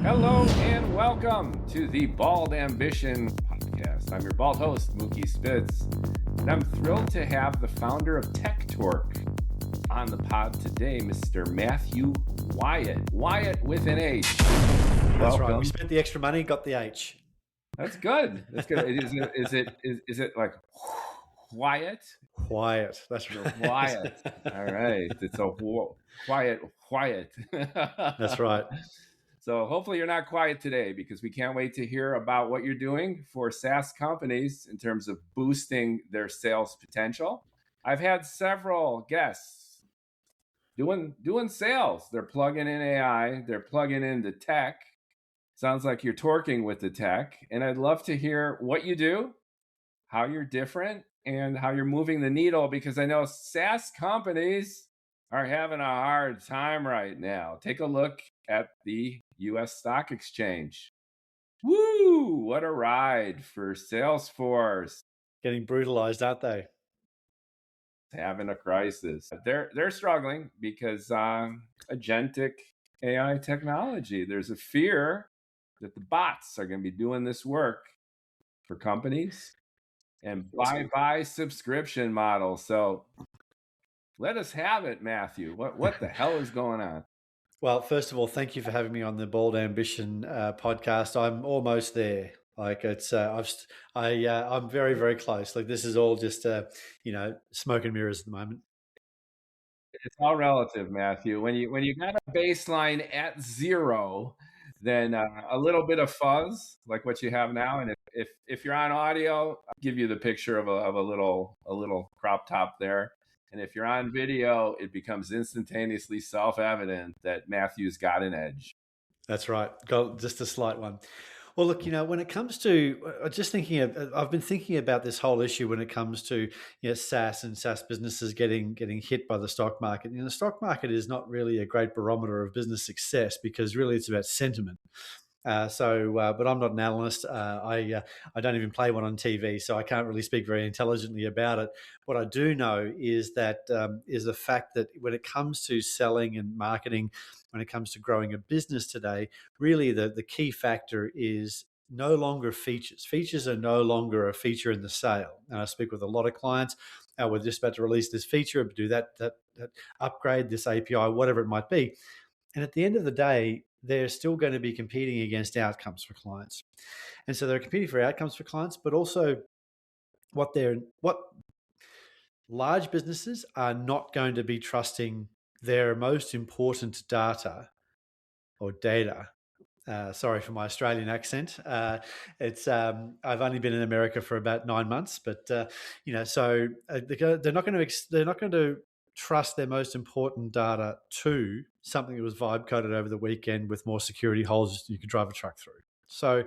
Hello and welcome to the Bald Ambition podcast. I'm your bald host, Mookie Spitz, and I'm thrilled to have the founder of Tech Torque on the pod today, Mr. Matthew Whyatt. Whyatt with an H. That's Welcome. right. We spent the extra money, got the H. That's good. That's good. Is it like Whyatt? Whyatt. That's right. Whyatt. All right. It's a Whyatt. That's right. So hopefully you're not quiet today, because we can't wait to hear about what you're doing for SaaS companies in terms of boosting their sales potential. I've had several guests doing sales. They're plugging in AI. They're plugging in the tech. Sounds like you're torquing with the tech. And I'd love to hear what you do, how you're different, and how you're moving the needle, because I know SaaS companies are having a hard time right now. Take a look at the U.S. Stock Exchange. Woo! What a ride for Salesforce. Getting brutalized, aren't they? Having a crisis. They're struggling because agentic AI technology. There's a fear that the bots are going to be doing this work for companies and buy subscription models. So let us have it, Matthew. What the hell is going on? Well, first of all, thank you for having me on the Bold Ambition podcast. I'm almost there. Like I'm very, very close. Like this is all just smoke and mirrors at the moment. It's all relative, Matthew. When you got a baseline at zero, then a little bit of fuzz like what you have now, and if you're on audio, I'll give you the picture of a little crop top there. And if you're on video, it becomes instantaneously self-evident that Matthew's got an edge. That's right. Got just a slight one. Well, look, when it comes to I've been thinking about this whole issue when it comes to SaaS and SaaS businesses getting hit by the stock market. The stock market is not really a great barometer of business success, because really it's about sentiment. But I'm not an analyst. I don't even play one on TV, so I can't really speak very intelligently about it. What I do know is that is the fact that when it comes to selling and marketing, when it comes to growing a business today, really the key factor is no longer features. Features are no longer a feature in the sale. And I speak with a lot of clients. We're just about to release this feature, do that upgrade, this API, whatever it might be. And at the end of the day, they're still going to be competing against outcomes for clients. And so they're competing for outcomes for clients, but also what large businesses are not going to be trusting their most important data. Sorry for my Australian accent. I've only been in America for about 9 months, but they're not going to trust their most important data to something that was vibe coded over the weekend with more security holes you could drive a truck through. So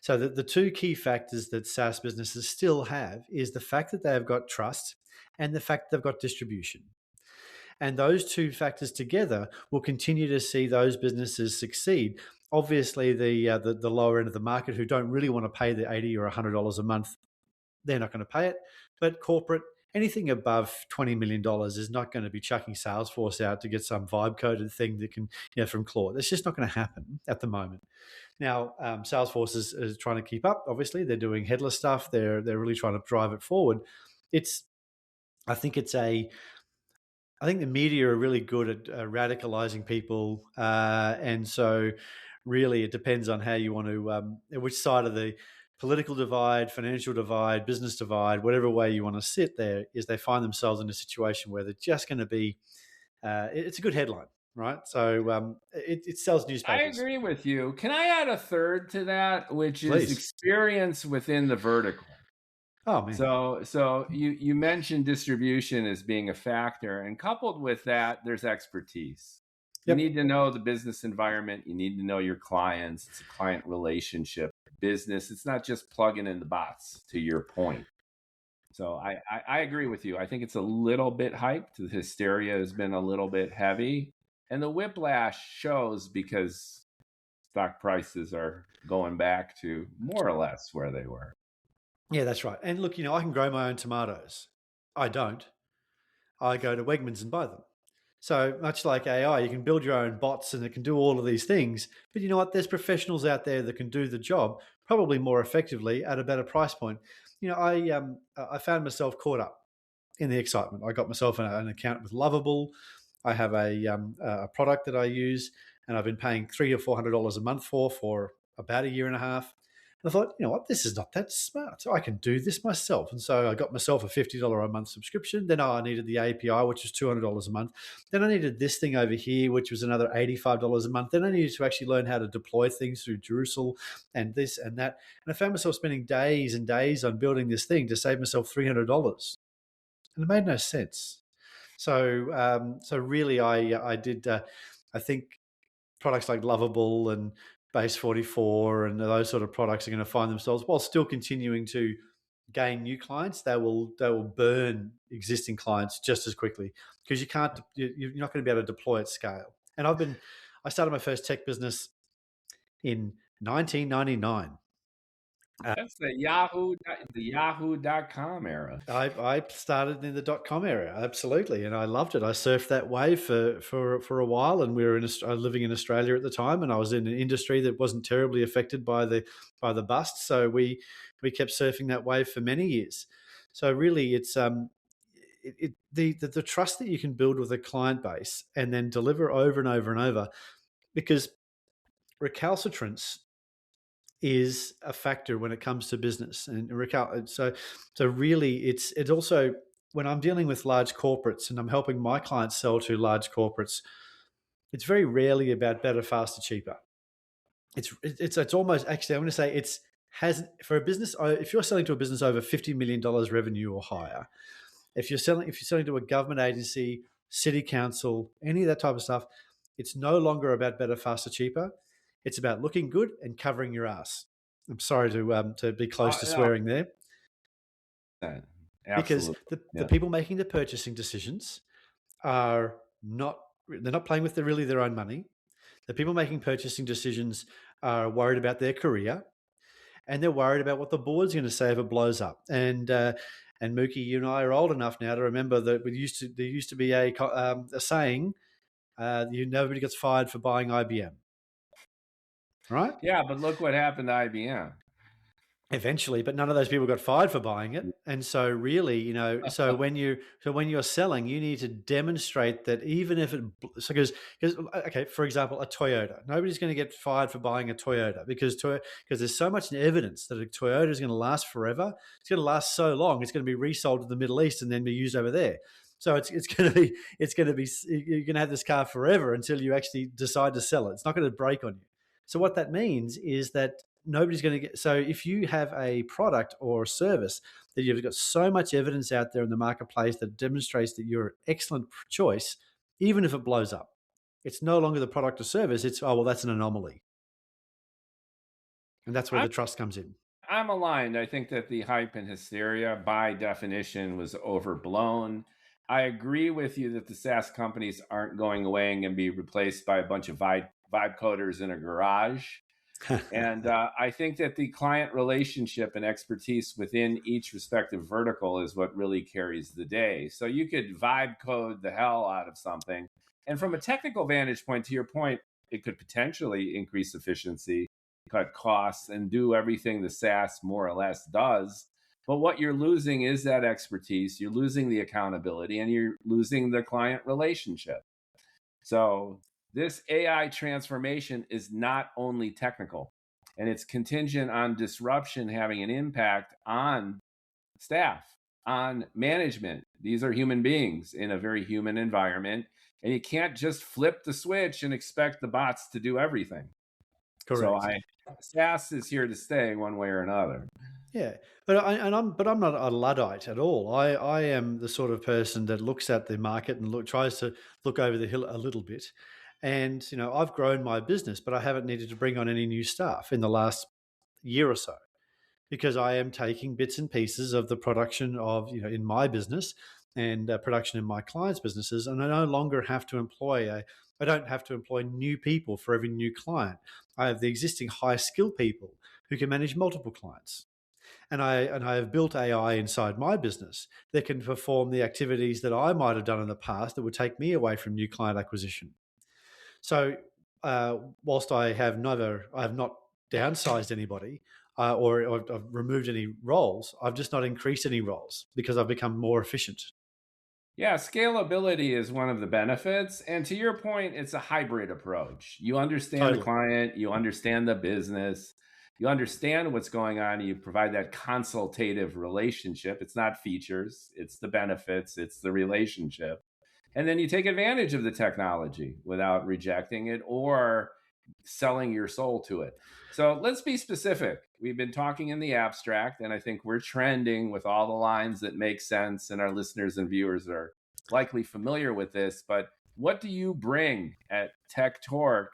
the two key factors that SaaS businesses still have is the fact that they've got trust and the fact that they've got distribution. And those two factors together will continue to see those businesses succeed. Obviously, the lower end of the market, who don't really want to pay the $80 or $100 a month, they're not going to pay it. But corporate, anything above $20 million is not going to be chucking Salesforce out to get some vibe coded thing that can, from Claude. It's just not going to happen at the moment. Now, Salesforce is trying to keep up. Obviously, they're doing headless stuff. They're really trying to drive it forward. I think the media are really good at radicalizing people, and so really it depends on how you want to, which side of the political divide, financial divide, business divide, whatever way you want to sit there, is they find themselves in a situation where they're just going to be, it's a good headline, right? So it sells newspapers. I agree with you. Can I add a third to that, which is Please. Experience within the vertical? Oh, man. So you mentioned distribution as being a factor, and coupled with that, there's expertise. Yep. You need to know the business environment. You need to know your clients. It's a client relationship business. It's not just plugging in the bots, to your point. So I agree with you. I think it's a little bit hyped. The hysteria has been a little bit heavy, and the whiplash shows because stock prices are going back to more or less where they were. Yeah, that's right. And look, I can grow my own tomatoes. I don't. I go to Wegmans and buy them. So much like AI, you can build your own bots and it can do all of these things. But you know what? There's professionals out there that can do the job probably more effectively at a better price point. I found myself caught up in the excitement. I got myself an account with Lovable. I have a product that I use, and I've been paying $300 or $400 a month for about a year and a half. And I thought, you know what, this is not that smart. So I can do this myself. And so I got myself a $50 a month subscription. Then I needed the API, which was $200 a month. Then I needed this thing over here, which was another $85 a month. Then I needed to actually learn how to deploy things through Jerusalem and this and that. And I found myself spending days and days on building this thing to save myself $300. And it made no sense. So really, I did. I think products like Lovable and Base 44 and those sort of products are going to find themselves, while still continuing to gain new clients, they will burn existing clients just as quickly, because you're not going to be able to deploy at scale. And I started my first tech business in 1999. That's the Yahoo.com era. I started in the .com area, absolutely, and I loved it. I surfed that wave for a while, and we were living in Australia at the time, and I was in an industry that wasn't terribly affected by the bust, so we kept surfing that wave for many years. So really, it's the trust that you can build with a client base and then deliver over and over and over, because recalcitrance is a factor when it comes to business. And so really, it's also, when I'm dealing with large corporates and I'm helping my clients sell to large corporates, it's very rarely about better, faster, cheaper. It's almost, actually, I'm going to say for a business, if you're selling to a business over $50 million revenue or higher, if you're selling to a government agency, city council, any of that type of stuff, it's no longer about better, faster, cheaper. It's about looking good and covering your ass. I'm sorry to be close to swearing there. Because the people making the purchasing decisions they're not playing with their own money. The people making purchasing decisions are worried about their career, and they're worried about what the board's going to say if it blows up. And Mookie, you and I are old enough now to remember that there used to be a saying, nobody gets fired for buying IBM. Right? Yeah, but look what happened to IBM. Eventually, but none of those people got fired for buying it. And so really, so when you're selling, you need to demonstrate that even if because okay, for example, a Toyota, nobody's going to get fired for buying a Toyota because there's so much evidence that a Toyota is going to last forever. It's going to last so long. It's going to be resold to the Middle East and then be used over there. So it's going to be you're going to have this car forever until you actually decide to sell it. It's not going to break on you. So what that means is that nobody's going to get. So if you have a product or a service that you've got so much evidence out there in the marketplace that demonstrates that you're an excellent choice, even if it blows up, it's no longer the product or service. It's, oh, well, that's an anomaly. And that's where the trust comes in. I'm aligned. I think that the hype and hysteria by definition was overblown. I agree with you that the SaaS companies aren't going away and going to be replaced by a bunch of vibe coders in a garage. And I think that the client relationship and expertise within each respective vertical is what really carries the day. So you could vibe code the hell out of something. And from a technical vantage point, to your point, it could potentially increase efficiency, cut costs, and do everything the SaaS more or less does. But what you're losing is that expertise. You're losing the accountability, and you're losing the client relationship. So this AI transformation is not only technical, and it's contingent on disruption having an impact on staff, on management. These are human beings in a very human environment, and you can't just flip the switch and expect the bots to do everything. Correct. So SaaS is here to stay one way or another. Yeah, but I'm not a Luddite at all. I am the sort of person that looks at the market and tries to look over the hill a little bit. And, I've grown my business, but I haven't needed to bring on any new staff in the last year or so, because I am taking bits and pieces of the production of, in my business and production in my clients' businesses. And I no longer have to I don't have to employ new people for every new client. I have the existing high skill people who can manage multiple clients. and I have built AI inside my business that can perform the activities that I might have done in the past that would take me away from new client acquisition. So whilst I have not downsized anybody or I've removed any roles, I've just not increased any roles because I've become more efficient. Yeah, scalability is one of the benefits. And to your point, it's a hybrid approach. You understand the Totally. client, you understand the business, you understand what's going on, and you provide that consultative relationship. It's not features, it's the benefits, it's the relationship. And then you take advantage of the technology without rejecting it or selling your soul to it. So let's be specific. We've been talking in the abstract, and I think we're trending with all the lines that make sense, and our listeners and viewers are likely familiar with this. But what do you bring at Tech Torque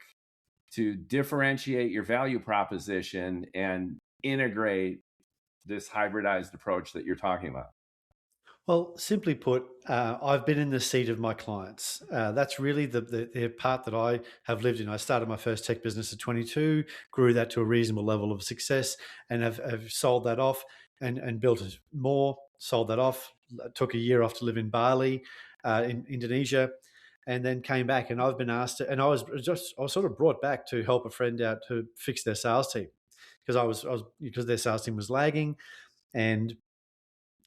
to differentiate your value proposition and integrate this hybridized approach that you're talking about? Well, simply put, I've been in the seat of my clients. That's really the part that I have lived in. I started my first tech business at 22, grew that to a reasonable level of success, and have sold that off and built more, sold that off, took a year off to live in Bali, in Indonesia, and then came back. And I've been asked to, and I was sort of brought back to help a friend out to fix their sales team because their sales team was lagging. And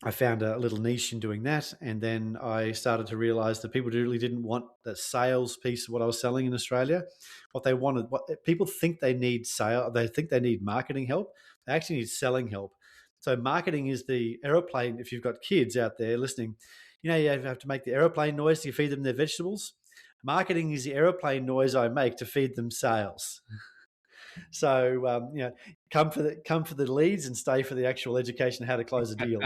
I found a little niche in doing that, and then I started to realize that people really didn't want the sales piece of what I was selling in Australia. What they wanted, what people think they need they think they need marketing help. They actually need selling help. So marketing is the aeroplane. If you've got kids out there listening, you have to make the aeroplane noise to feed them their vegetables. Marketing is the aeroplane noise I make to feed them sales. So come for the leads and stay for the actual education how to close a deal.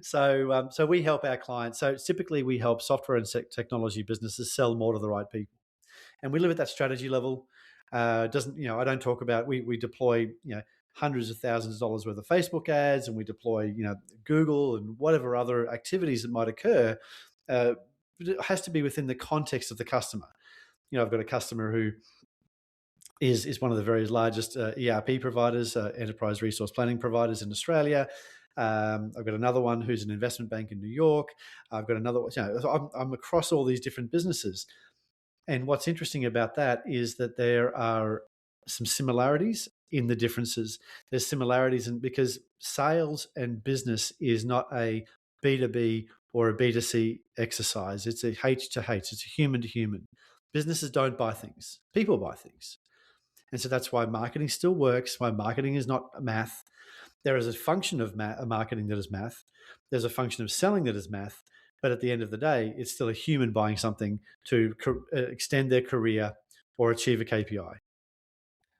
So we help our clients. So typically we help software and technology businesses sell more to the right people, and we live at that strategy level. Doesn't I don't talk about we deploy hundreds of thousands of dollars worth of Facebook ads, and we deploy Google and whatever other activities that might occur. It has to be within the context of the customer. I've got a customer who is one of the very largest ERP providers, enterprise resource planning providers in Australia. I've got another one who's an investment bank in New York. I've got another one. I'm across all these different businesses. And what's interesting about that is that there are some similarities in the differences. There's similarities because sales and business is not a B2B or a B2C exercise. It's a H to H. It's a human to human. Businesses don't buy things. People buy things. And so that's why marketing still works, why marketing is not math. There is a function of marketing that is math. There's a function of selling that is math. But at the end of the day, it's still a human buying something to extend their career or achieve a KPI.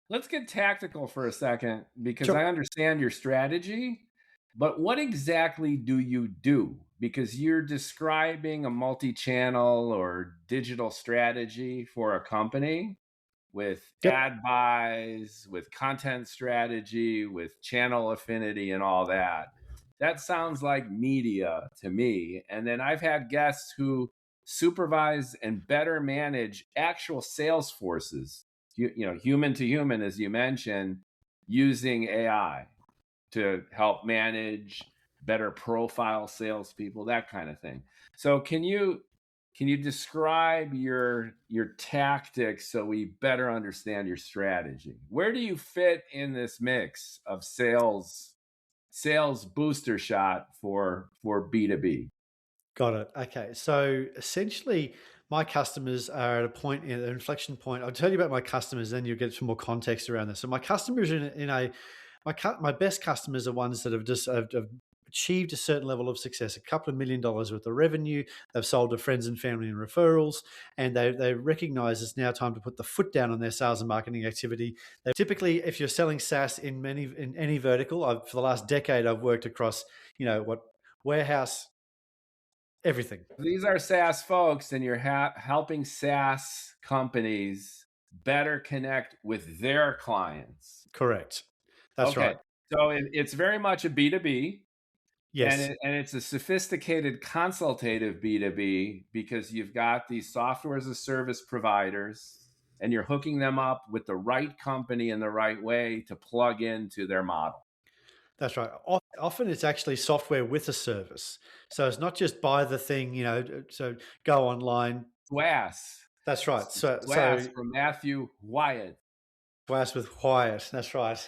Let's get tactical for a second because I Sure. understand your strategy, but what exactly do you do? Because you're describing a multi-channel or digital strategy for a company with Yep. ad buys, with content strategy, with channel affinity and all that. That sounds like media to me. And then I've had guests who supervise and better manage actual sales forces, human to human, as you mentioned, using AI to help manage, better profile salespeople, that kind of thing. So can you describe your tactics so we better understand your strategy? Where do you fit in this mix of sales booster shot for B2B? Got it. Okay. So essentially, my customers are at a point, in an inflection point. I'll tell you about my customers, then you'll get some more context around this. So my customers my best customers are ones that have achieved a certain level of success, a couple of $1 million worth of revenue. They've sold to friends and family and referrals, and they recognize it's now time to put the foot down on their sales and marketing activity. Typically, if you're selling SaaS in any vertical, for the last decade, I've worked across, warehouse, everything. These are SaaS folks, and you're helping SaaS companies better connect with their clients. Correct. That's Okay, right. so it's very much a B2B. And Yes, it's a sophisticated consultative B2B because you've got these software as a service providers and you're hooking them up with the right company in the right way to plug into their model. That's right. Often it's actually software with a service. So it's not just buy the thing, so go online. SWAS. That's right. So SWAS from Matthew Whyatt. Whereas with Whyatt, that's right.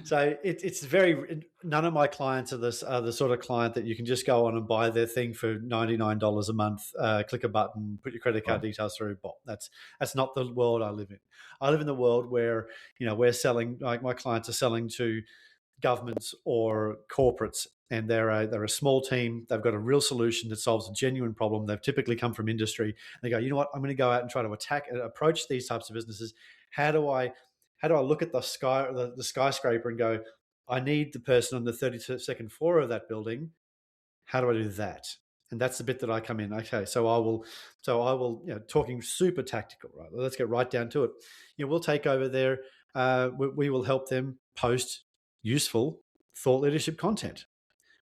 So it's very. None of my clients are the sort of client that you can just go on and buy their thing for $99 a month. Click a button, put your credit card details through. Bob. That's not the world I live in. I live in the world where we're selling. Like my clients are selling to governments or corporates, and they're a small team. They've got a real solution that solves a genuine problem. They've typically come from industry. They go, you know what? I'm going to go out and try to approach these types of businesses. How do I look at the skyscraper and go, I need the person on the 32nd floor of that building. How do I do that? And that's the bit that I come in. Okay, so I will, talking super tactical, right? Let's get right down to it. We'll take over there. We will help them post useful thought leadership content.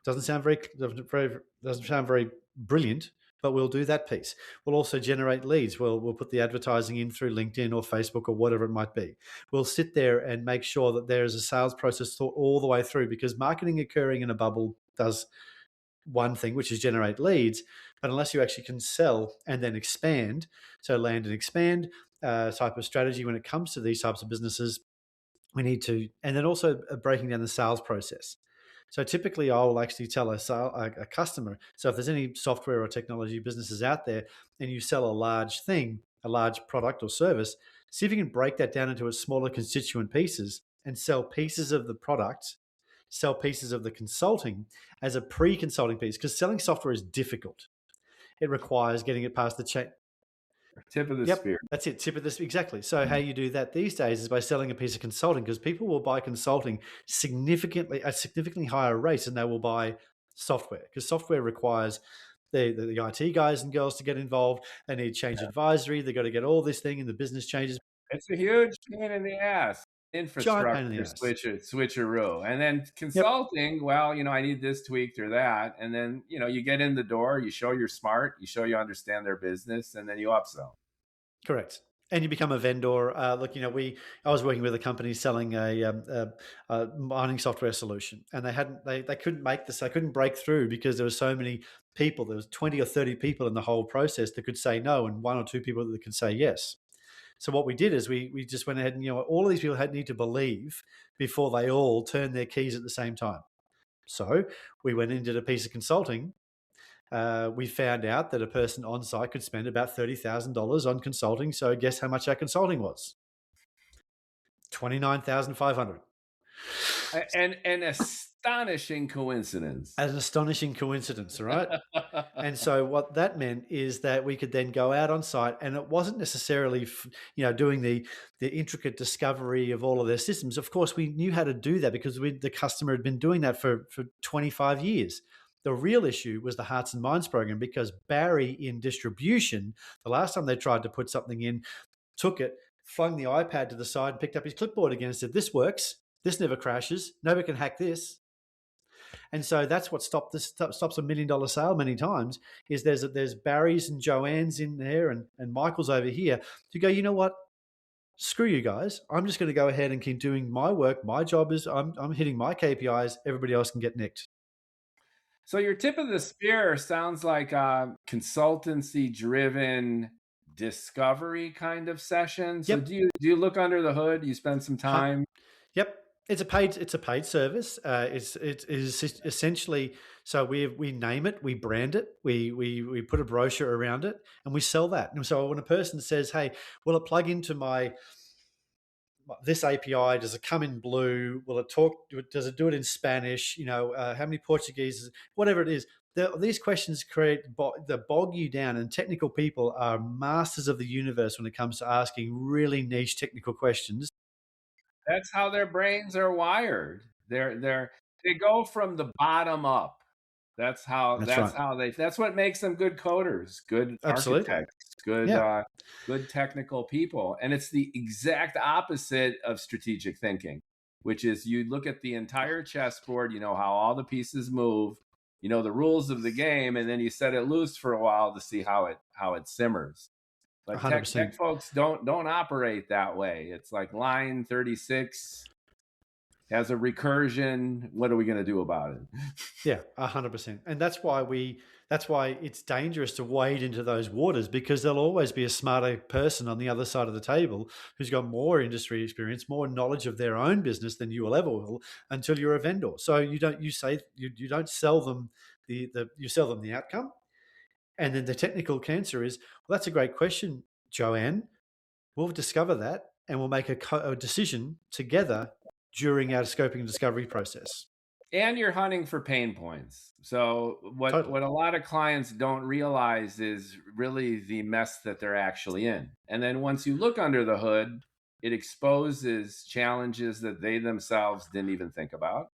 Doesn't sound very brilliant, but we'll do that piece. We'll also generate leads. We'll put the advertising in through LinkedIn or Facebook or whatever it might be. We'll sit there and make sure that there is a sales process thought all the way through, because marketing occurring in a bubble does one thing, which is generate leads. But unless you actually can sell and then expand, so land and expand type of strategy when it comes to these types of businesses, we need to, and then also breaking down the sales process. So typically I will actually tell a customer, so if there's any software or technology businesses out there and you sell a large thing, a large product or service, see if you can break that down into its smaller constituent pieces and sell pieces of the product, sell pieces of the consulting as a pre-consulting piece, because selling software is difficult. It requires getting it past the check. Tip of the spear. That's it. Tip of this. Exactly. So how you do that these days is by selling a piece of consulting, because people will buy consulting at significantly higher rates than they will buy software, because software requires the IT guys and girls to get involved. They need change advisory. They've got to get all this thing and the business changes. It's a huge pain in the ass. Infrastructure switcheroo. And then consulting, well, I need this tweaked or that. And then, you get in the door, you show you're smart, you show you understand their business, and then you upsell. Correct. And you become a vendor. Look, I was working with a company selling a mining software solution, and they couldn't make this. They couldn't break through because there were so many people. There was 20 or 30 people in the whole process that could say no, and one or two people that could say yes. So what we did is we just went ahead and, all of these people need to believe before they all turn their keys at the same time. So we went and did a piece of consulting. We found out that a person on site could spend about $30,000 on consulting. So guess how much that consulting was? $29,500. An astonishing coincidence. An astonishing coincidence, right? And so what that meant is that we could then go out on site, and it wasn't necessarily, doing the intricate discovery of all of their systems. Of course, we knew how to do that because the customer had been doing that for 25 years. The real issue was the Hearts and Minds program, because Barry in distribution, the last time they tried to put something in, took it, flung the iPad to the side, and picked up his clipboard again and said, "This works. This never crashes. Nobody can hack this." And so that's what stops a $1 million sale many times, is there's Barry's and Joanne's in there and Michael's over here to go, you know what? Screw you guys. I'm just going to go ahead and keep doing my work. My job is I'm hitting my KPIs. Everybody else can get nicked. So your tip of the spear sounds like a consultancy-driven discovery kind of session. So do you look under the hood? You spend some time? Yep. It's a paid service. It is essentially, so we name it, we brand it, we put a brochure around it, and we sell that. And so when a person says, "Hey, will it plug into this API? Does it come in blue? Will it talk? Does it do it in Spanish? How many Portuguese? Whatever it is." These questions bog you down, and technical people are masters of the universe when it comes to asking really niche technical questions. That's how their brains are wired. They go from the bottom up. That's what makes them good coders, good architects, good technical people. And it's the exact opposite of strategic thinking, which is you look at the entire chessboard, you know how all the pieces move, you know the rules of the game, and then you set it loose for a while to see how it simmers. But tech folks don't operate that way. It's like line 36. has a recursion. What are we going to do about it? Yeah, 100%. And that's why it's dangerous to wade into those waters, because there'll always be a smarter person on the other side of the table who's got more industry experience, more knowledge of their own business than you will ever will, until you're a vendor. So you don't sell them you sell them the outcome. And then the technical cancer is, well, that's a great question, Joanne. We'll discover that and we'll make a decision together during our scoping and discovery process. And you're hunting for pain points. So Totally. what a lot of clients don't realize is really the mess that they're actually in. And then once you look under the hood, it exposes challenges that they themselves didn't even think about.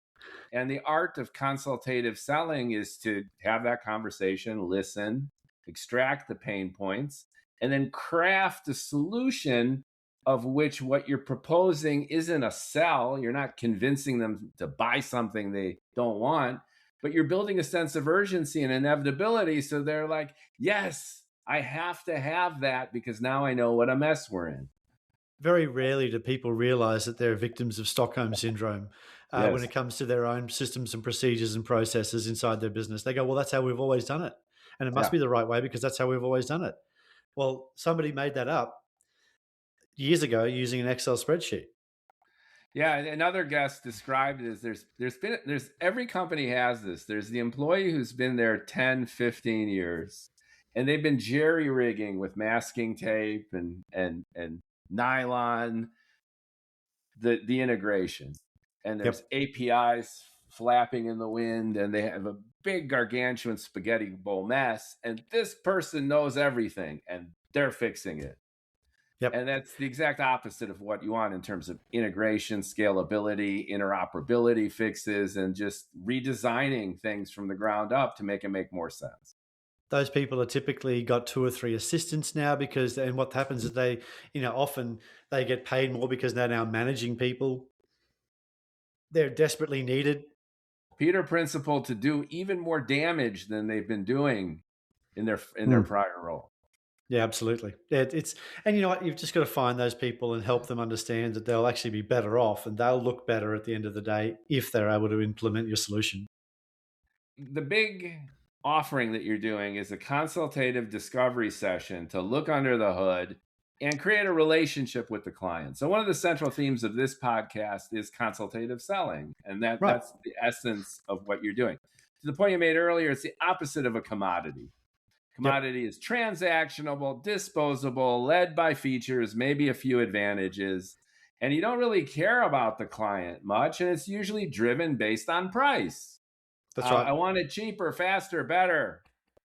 And the art of consultative selling is to have that conversation, listen, extract the pain points, and then craft a solution of which what you're proposing isn't a sell. You're not convincing them to buy something they don't want, but you're building a sense of urgency and inevitability. So they're like, yes, I have to have that because now I know what a mess we're in. Very rarely do people realize that they're victims of Stockholm syndrome when it comes to their own systems and procedures and processes inside their business. They go, well, that's how we've always done it. And it must be the right way because that's how we've always done it. Well, somebody made that up years ago using an Excel spreadsheet. Yeah, another guest described it as there's every company has this. There's the employee who's been there 10, 15 years, and they've been jerry rigging with masking tape and nylon the integration. And there's APIs flapping in the wind, and they have a big gargantuan spaghetti bowl mess, and this person knows everything and they're fixing it. And that's the exact opposite of what you want in terms of integration, scalability, interoperability fixes, and just redesigning things from the ground up to make it make more sense. Those people are typically got 2 or 3 assistants now and what happens is they, often they get paid more because they're now managing people. They're desperately needed. Peter principle to do even more damage than they've been doing in their prior role. Yeah, absolutely. And you know what? You've just got to find those people and help them understand that they'll actually be better off and they'll look better at the end of the day if they're able to implement your solution. The big offering that you're doing is a consultative discovery session to look under the hood and create a relationship with the client. So one of the central themes of this podcast is consultative selling, and that's the essence of what you're doing. To the point you made earlier, it's the opposite of a commodity. Commodity is transactionable, disposable, led by features, maybe a few advantages, and you don't really care about the client much, and it's usually driven based on price. That's right. I want it cheaper, faster, better.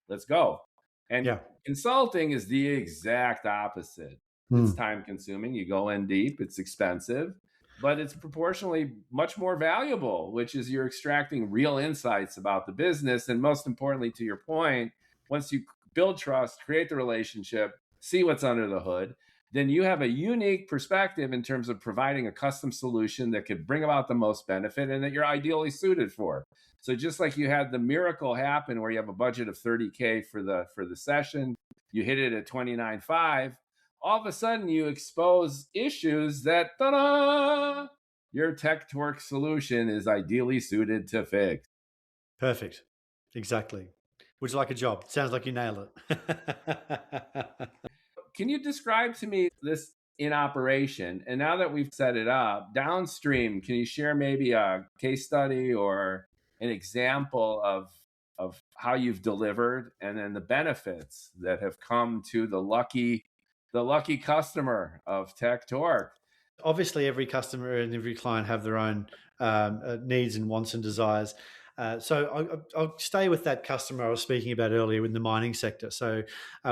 Let's go. And consulting is the exact opposite. It's time consuming. You go in deep. It's expensive, but it's proportionally much more valuable, which is you're extracting real insights about the business. And most importantly, to your point, once you build trust, create the relationship, see what's under the hood, then you have a unique perspective in terms of providing a custom solution that could bring about the most benefit and that you're ideally suited for. So just like you had the miracle happen where you have a budget of $30K for the session, you hit it at $29.5, all of a sudden you expose issues that your TechTorque solution is ideally suited to fix. Perfect. Exactly. Would you like a job? Sounds like you nailed it. Can you describe to me this in operation? And now that we've set it up, downstream, can you share maybe a case study or an example of how you've delivered and then the benefits that have come to the lucky customer of TechTorque? Obviously, every customer and every client have their own needs and wants and desires. So I'll stay with that customer I was speaking about earlier in the mining sector. So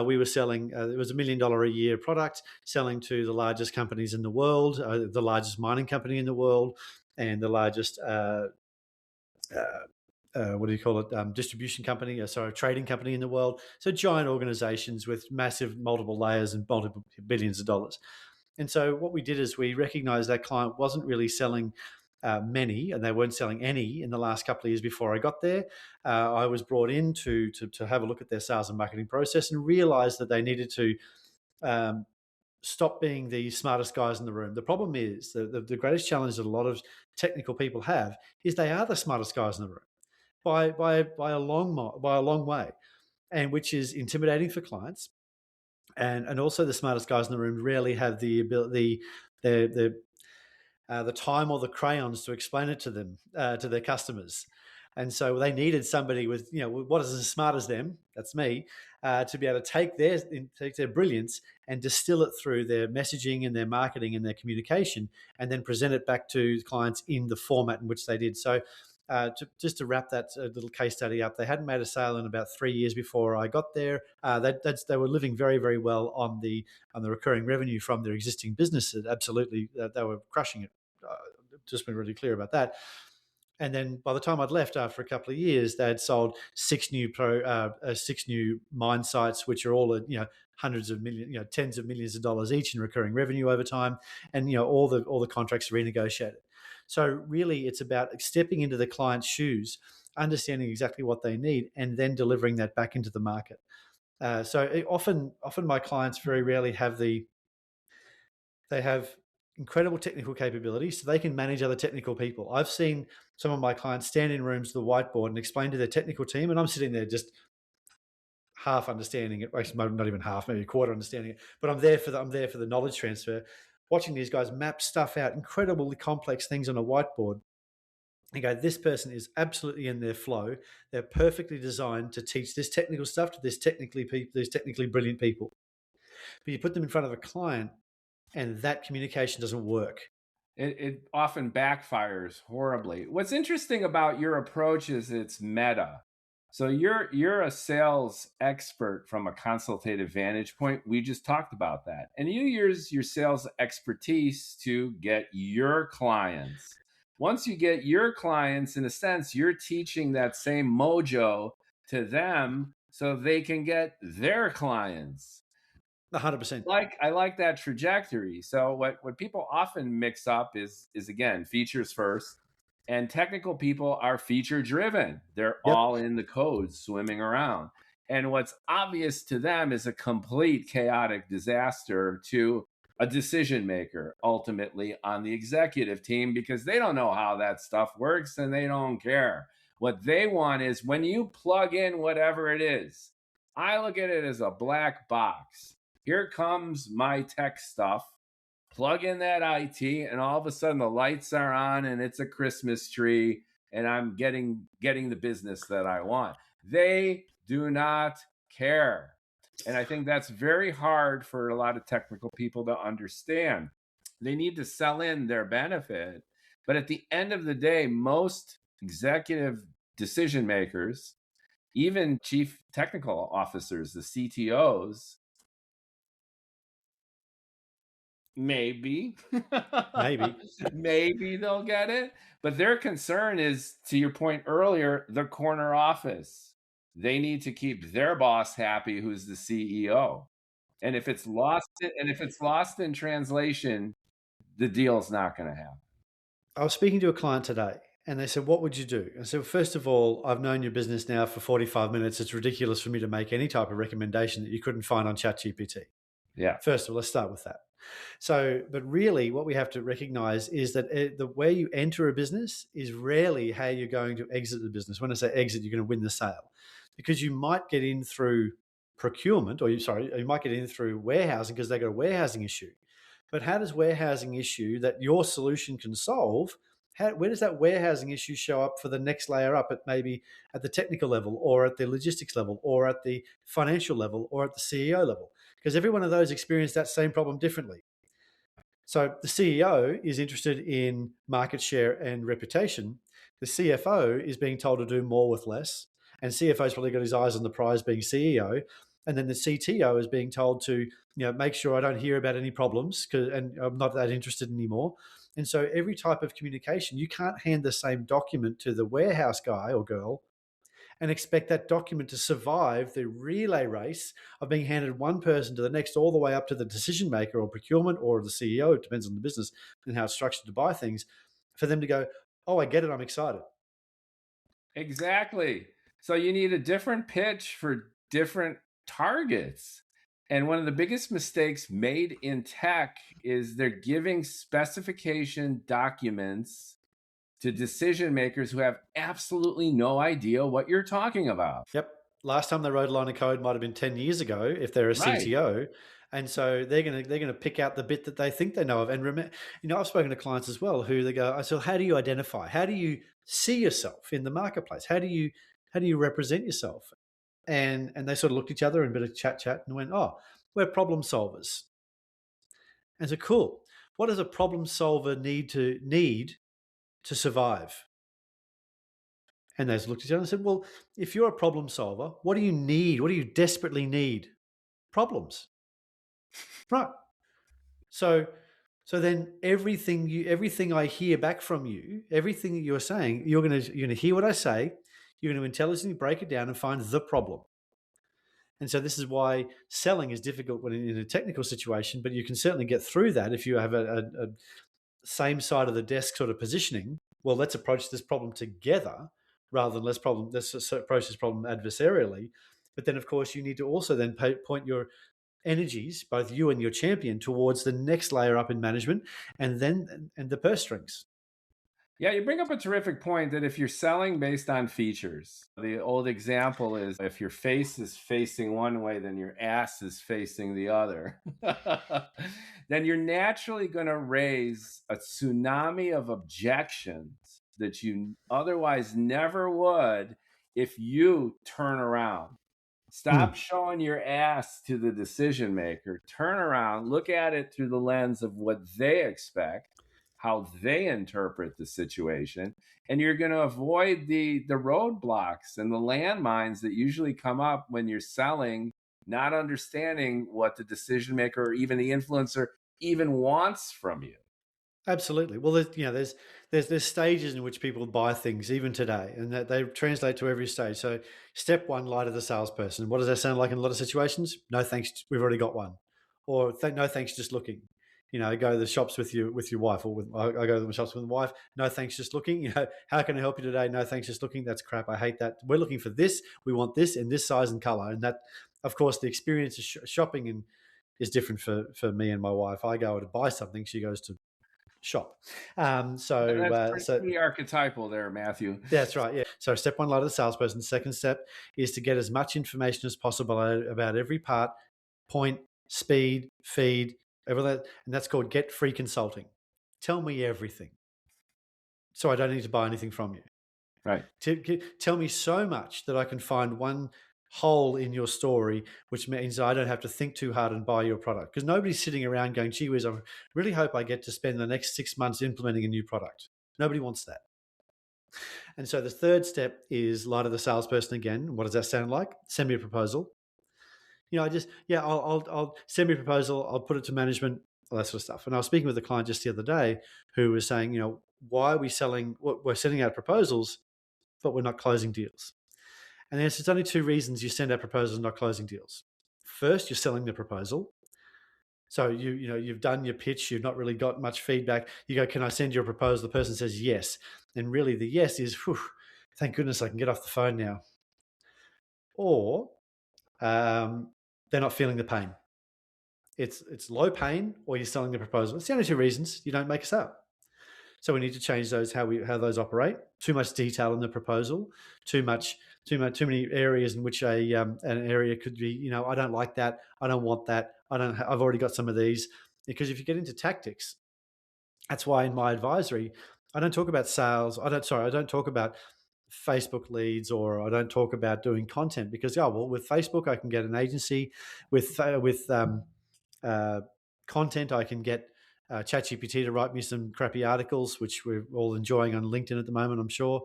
we were selling, it was $1 million a year product, selling to the largest companies in the world, the largest mining company in the world, and the largest, distribution company, trading company in the world. So giant organizations with massive multiple layers and multiple billions of dollars. And so what we did is we recognized that client wasn't really selling many, and they weren't selling any in the last couple of years before I got there. I was brought in to have a look at their sales and marketing process and realized that they needed to stop being the smartest guys in the room. The problem is the greatest challenge that a lot of technical people have is they are the smartest guys in the room by a long way, and which is intimidating for clients. And also the smartest guys in the room rarely have the ability, the time or the crayons to explain it to them, to their customers. And so they needed somebody with, what is as smart as them, that's me, to be able to take their brilliance and distill it through their messaging and their marketing and their communication, and then present it back to clients in the format in which they did. So just to wrap that little case study up, they hadn't made a sale in about 3 years before I got there. They were living very, very well on the recurring revenue from their existing businesses. Absolutely, they were crushing it. Just been really clear about that. And then by the time I'd left after a couple of years, they had sold six new mine sites, which are all hundreds of millions, tens of millions of dollars each in recurring revenue over time, and all the contracts renegotiated. So really, it's about stepping into the client's shoes, understanding exactly what they need, and then delivering that back into the market. Often my clients very rarely have they have incredible technical capabilities, so they can manage other technical people. I've seen some of my clients stand in rooms with a whiteboard and explain to their technical team, and I'm sitting there just half understanding it. Actually, not even half, maybe a quarter understanding it. But I'm there for the knowledge transfer, watching these guys map stuff out, incredibly complex things on a whiteboard. And go, this person is absolutely in their flow. They're perfectly designed to teach this technical stuff to these technically brilliant people. But you put them in front of a client, and that communication doesn't work. It often backfires horribly. What's interesting about your approach is it's meta. So you're a sales expert from a consultative vantage point. We just talked about that. And you use your sales expertise to get your clients. Once you get your clients, in a sense, you're teaching that same mojo to them so they can get their clients. 100%. I like that trajectory. So what people often mix up is again features first, and technical people are feature driven. They're Yep. all in the code swimming around. And what's obvious to them is a complete chaotic disaster to a decision maker, ultimately on the executive team, because they don't know how that stuff works and they don't care. What they want is when you plug in whatever it is, I look at it as a black box. Here comes my tech stuff. Plug in that IT, and all of a sudden the lights are on, and it's a Christmas tree, and I'm getting the business that I want. They do not care, and I think that's very hard for a lot of technical people to understand. They need to sell in their benefit, but at the end of the day, most executive decision makers, even chief technical officers, the CTOs, maybe Maybe. maybe they'll get it, but their concern is, to your point earlier, the corner office. They need to keep their boss happy, who's the CEO. And if it's lost in translation, the deal's not going to happen. I was speaking to a client today, and they said, "What would you do?" I said, "First of all, I've known your business now for 45 minutes. It's ridiculous for me to make any type of recommendation that you couldn't find on ChatGPT." Yeah. First of all, let's start with that. So, but really, what we have to recognize is that the way you enter a business is rarely how you're going to exit the business. When I say exit, you're going to win the sale, because you might get in through procurement, you might get in through warehousing because they got a warehousing issue. But how does warehousing issue that your solution can solve? Where does that warehousing issue show up for the next layer up, at maybe at the technical level, or at the logistics level, or at the financial level, or at the CEO level? Because every one of those experienced that same problem differently. So the CEO is interested in market share and reputation. The CFO is being told to do more with less. And CFO's probably got his eyes on the prize being CEO. And then the CTO is being told to, make sure I don't hear about any problems, and I'm not that interested anymore. And so every type of communication, you can't hand the same document to the warehouse guy or girl and expect that document to survive the relay race of being handed one person to the next, all the way up to the decision maker or procurement or the CEO. It depends on the business and how it's structured to buy things, for them to go, "Oh, I get it. I'm excited." Exactly. So you need a different pitch for different targets. And one of the biggest mistakes made in tech is they're giving specification documents to decision makers who have absolutely no idea what you're talking about. Yep. Last time they wrote a line of code might have been 10 years ago if they're a Right. CTO. And so they're gonna pick out the bit that they think they know of. And remember, I've spoken to clients as well who they go, I said, how do you identify? How do you see yourself in the marketplace? How do you represent yourself? And they sort of looked at each other and a bit of chat and went, oh, we're problem solvers. And so cool. What does a problem solver need to survive? And they looked at each other and said, well, if you're a problem solver, what do you need? What do you desperately need? Problems. Right. So then everything I hear back from you, everything that you're saying, you're gonna hear what I say, you're gonna intelligently break it down and find the problem. And so this is why selling is difficult when in a technical situation, but you can certainly get through that if you have a same side of the desk sort of positioning. Well, let's approach this problem together rather than let's approach this problem adversarially. But then, of course, you need to also then point your energies, both you and your champion, towards the next layer up in management, and the purse strings. Yeah, you bring up a terrific point that if you're selling based on features, the old example is if your face is facing one way, then your ass is facing the other. Then you're naturally going to raise a tsunami of objections that you otherwise never would if you turn around. Stop showing your ass to the decision maker. Turn around, look at it through the lens of what they expect, how they interpret the situation, and you're going to avoid the roadblocks and the landmines that usually come up when you're selling, not understanding what the decision maker or even the influencer even wants from you. Absolutely. Well, there's stages in which people buy things even today, and that they translate to every stage. So, step one, lie to the salesperson. What does that sound like in a lot of situations? No, thanks, we've already got one, or no, thanks, just looking. Go to the shops with your wife, or I go to the shops with my wife. No, thanks, just looking. How can I help you today? No, thanks, just looking. That's crap. I hate that. We're looking for this. We want this in this size and color, and that, of course, the experience of shopping is different for me and my wife. I go to buy something. She goes to shop. That's pretty archetypal there, Matthew. That's right. Yeah. So step one, lie to the salesperson. Second step is to get as much information as possible about every part, point, speed, feed, everything, and that's called get free consulting. Tell me everything, so I don't need to buy anything from you. Right. Tell me so much that I can find one hole in your story, which means I don't have to think too hard and buy your product. Because nobody's sitting around going, gee whiz, I really hope I get to spend the next 6 months implementing a new product. Nobody wants that. And so the third step is lie to the salesperson again. What does that sound like? Send me a proposal. I'll send me a proposal. I'll put it to management, all that sort of stuff. And I was speaking with a client just the other day who was saying, why are we selling? We're sending out proposals, but we're not closing deals. And there's only two reasons you send out proposals and not closing deals. First, you're selling the proposal. So you've done your pitch, you've not really got much feedback. You go, can I send you a proposal? The person says yes. And really the yes is, thank goodness I can get off the phone now. Or they're not feeling the pain. It's low pain, or you're selling the proposal. It's the only two reasons. You don't make us up. So we need to change those, how those operate. Too much detail in the proposal, too many areas in which an area could be, I don't like that, I don't want that, I've already got some of these. Because if you get into tactics, that's why in my advisory, I don't talk about sales. I don't talk about Facebook leads, or I don't talk about doing content, because with Facebook I can get an agency, with content I can get ChatGPT to write me some crappy articles, which we're all enjoying on LinkedIn at the moment, I'm sure.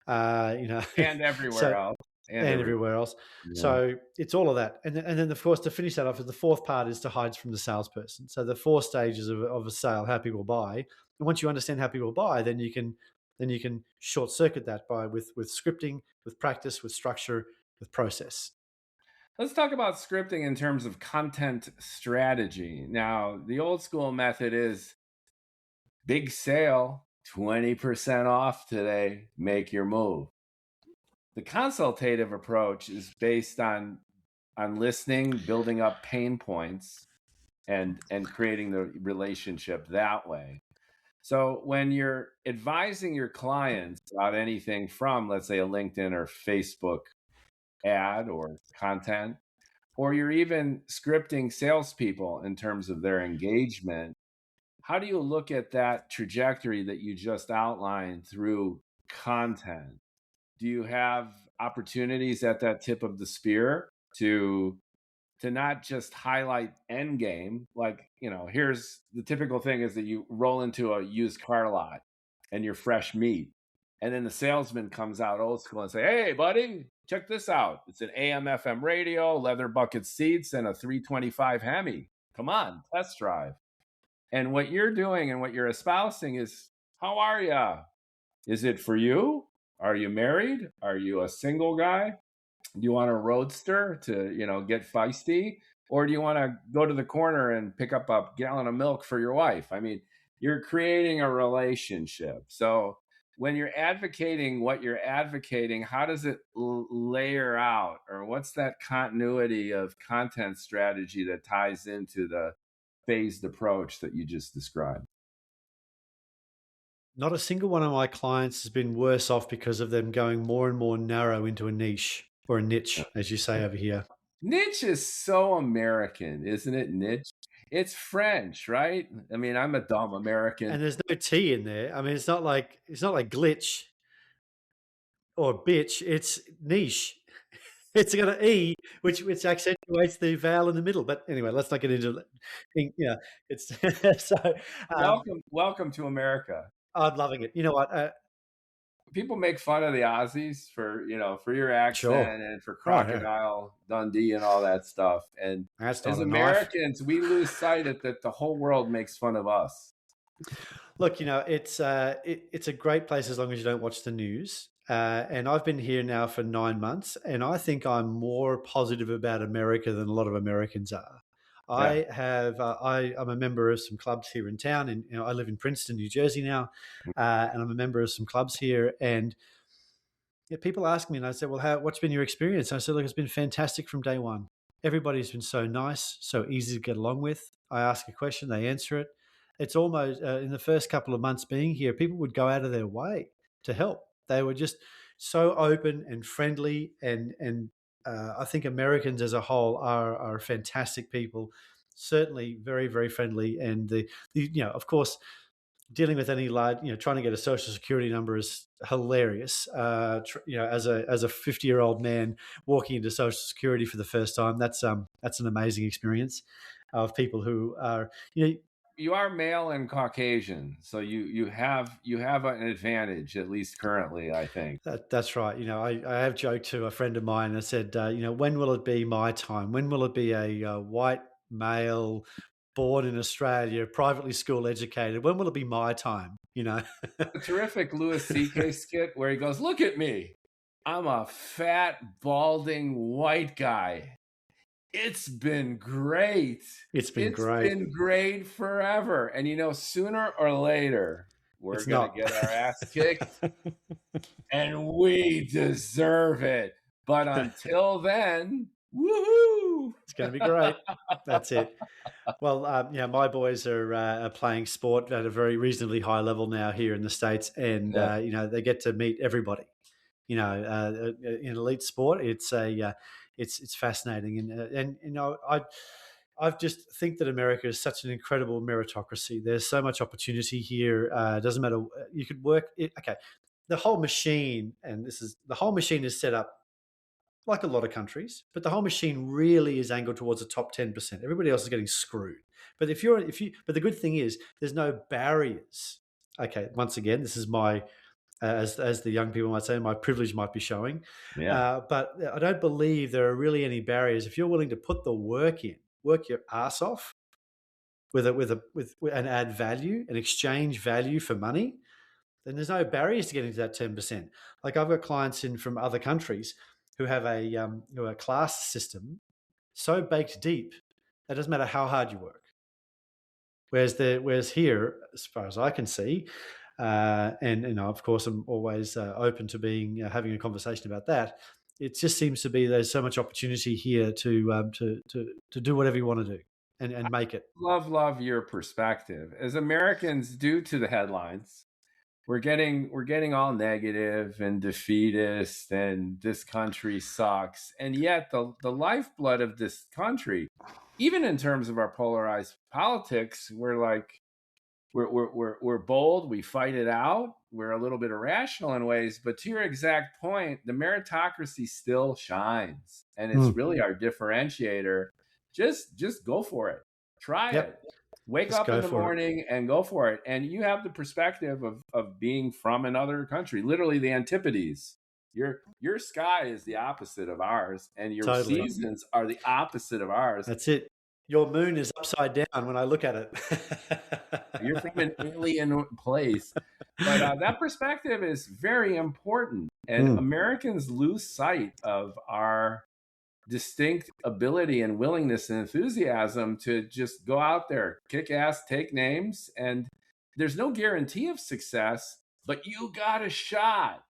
And everywhere else. And everywhere else. Yeah. So it's all of that. And then, of course, to finish that off, the fourth part is to hide from the salesperson. So the 4 stages of a sale, how people buy. And once you understand how people buy, then you can short circuit that with scripting, with practice, with structure, with process. Let's talk about scripting in terms of content strategy. Now, the old school method is big sale, 20% off today, make your move. The consultative approach is based on on listening, building up pain points, and creating the relationship that way. So when you're advising your clients about anything from, let's say, a LinkedIn or Facebook ad or content, or you're even scripting salespeople in terms of their engagement, how do you look at that trajectory that you just outlined through content? Do you have opportunities at that tip of the spear to not just highlight end game, like, here's the typical thing is that you roll into a used car lot and you're fresh meat, and then the salesman comes out old school and say, hey buddy, check this out, it's an AM FM radio, leather bucket seats, and a 325 Hemi, come on, test drive. And what you're doing and what you're espousing is, how are you? Is it for you? Are you married? Are you a single guy? Do you want a roadster to, get feisty? Or do you want to go to the corner and pick up a gallon of milk for your wife? I mean, you're creating a relationship. So when you're advocating what you're advocating, how does it layer out? Or what's that continuity of content strategy that ties into the phased approach that you just described? Not a single one of my clients has been worse off because of them going more and more narrow into a niche, or a niche, as you say over here. Niche is so American, isn't it? Niche. It's French, right? I mean, I'm a dumb American. And there's no T in there. I mean, it's not like glitch or bitch. It's niche. It's got an E, which accentuates the vowel in the middle. But anyway, let's not get into it. Yeah, it's so. Welcome to America. I'm loving it. You know what? People make fun of the Aussies for your accent, Sure. and for Crocodile Dundee and all that stuff. And That's as Americans, we lose sight of that the whole world makes fun of us. Look, it's a great place as long as you don't watch the news. And I've been here now for 9 months, and I think I'm more positive about America than a lot of Americans are. I have. I'm a member of some clubs here in town, and I live in Princeton, New Jersey now, and I'm a member of some clubs here. And people ask me, and I said, "Well, what's been your experience?" And I said, "Look, it's been fantastic from day one. Everybody's been so nice, so easy to get along with. I ask a question, they answer it. It's almost in the first couple of months being here, people would go out of their way to help. They were just so open and friendly, and I think Americans as a whole are fantastic people, certainly very, very friendly. And of course, dealing with any large, trying to get a social security number is hilarious. As a 50-year-old man walking into social security for the first time, that's an amazing experience of people who are, you are male and Caucasian, so you have an advantage, at least currently, I think. That's right. I have joked to a friend of mine. I said, when will it be my time? When will it be a white male, born in Australia, privately school educated? When will it be my time? A terrific Louis C.K. skit where he goes, "Look at me, I'm a fat, balding white guy. It's been great. It's been great forever." And sooner or later, we're going to get our ass kicked, and we deserve it. But until then, woohoo! It's going to be great. That's it. Well, my boys are playing sport at a very reasonably high level now here in the States, and they get to meet everybody. In elite sport, it's fascinating, and I just think that America is such an incredible meritocracy. There's so much opportunity here. It doesn't matter. You could work it. Okay, the whole machine is set up like a lot of countries, but the whole machine really is angled towards the top 10%. Everybody else is getting screwed. But but the good thing is there's no barriers. Okay, once again, this is my, as the young people might say, my privilege might be showing. Yeah. But I don't believe there are really any barriers. If you're willing to put the work in, work your ass off and add value and exchange value for money, then there's no barriers to getting to that 10%. Like I've got clients from other countries who have a class system so baked deep that it doesn't matter how hard you work. Whereas here, as far as I can see, and of course I'm always open to having a conversation about that. it just seems to be there's so much opportunity here to do whatever you want to do and make it. Love your perspective. As Americans, due to the headlines, we're getting all negative and defeatist, and this country sucks. And yet the lifeblood of this country, even in terms of our polarized politics, we're bold, we fight it out, we're a little bit irrational in ways, but to your exact point, the meritocracy still shines, and it's really our differentiator. Just go for it. Try it. Wake up in the morning and go for it. And you have the perspective of being from another country, literally the antipodes. Your sky is the opposite of ours, and your seasons are the opposite of ours. That's it. Your moon is upside down when I look at it. You're from an alien place. But that perspective is very important. And Americans lose sight of our distinct ability and willingness and enthusiasm to just go out there, kick ass, take names. And there's no guarantee of success, but you got a shot.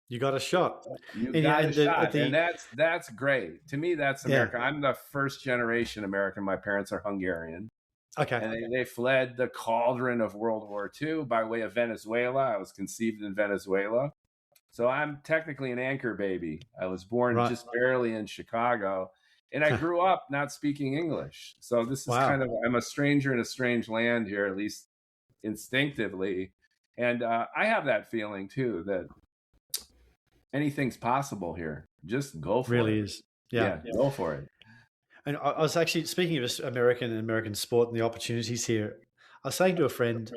You got a shot. You got a shot. And that's great. To me, that's America. Yeah. I'm the first generation American. My parents are Hungarian. Okay. And they fled the cauldron of World War II by way of Venezuela. I was conceived in Venezuela. So I'm technically an anchor baby. I was born just barely in Chicago. And I grew up not speaking English. So this is I'm a stranger in a strange land here, at least instinctively. And I have that feeling too, that anything's possible here. Just go for it. Really is. Yeah, go for it. And I was actually, speaking of American sport and the opportunities here, I was saying to a friend